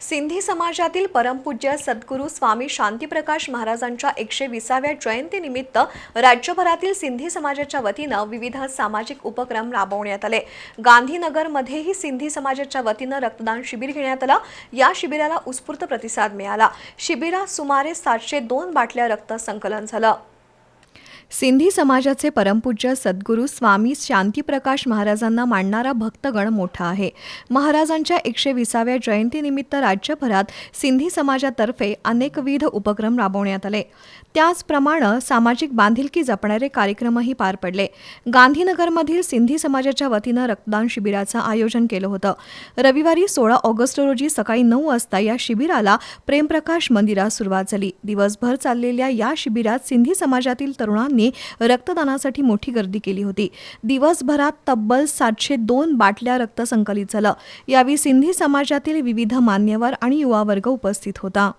सिंधी समाजातील परमपूज्य सद्गुरू स्वामी शांतीप्रकाश महाराजांच्या 120व्या जयंतीनिमित्त राज्यभरातील सिंधी समाजाच्या वतीनं विविध सामाजिक उपक्रम राबवण्यात आले। गांधीनगरमध्येही सिंधी समाजाच्या वतीनं रक्तदान शिबिर घेण्यात आलं। या शिबिराला उत्स्फूर्त प्रतिसाद मिळाला। शिबिरात सुमारे 702 बाटल्या रक्त संकलन झालं। सिंधी समाजाचे परमपूज्य सद्गुरू स्वामी शांतीप्रकाश महाराजांना मानणारा भक्तगण मोठा आहे। महाराजांच्या 120व्या जयंतीनिमित्त राज्यभरात सिंधी समाजातर्फे अनेकविध उपक्रम राबवण्यात आले। त्याचप्रमाणे सामाजिक बांधिलकी जपणारे कार्यक्रमही पार पडले। गांधीनगरमधील सिंधी समाजाच्या वतीनं रक्तदान शिबिराचं आयोजन केलं होतं। रविवारी 16 ऑगस्ट रोजी सकाळी 9 वाजता या शिबिराला प्रेमप्रकाश मंदिरात सुरुवात झाली। दिवसभर चाललेल्या या शिबिरात सिंधी समाजातील तरुणांनी रक्तदानासाठी मोठी गर्दी केली होती। दिवसभरात तब्बल 702 बाटल्या रक्त संकलित झालं। यावेळी सिंधी समाजातील विविध मान्यवर आणि युवा वर्ग उपस्थित होता।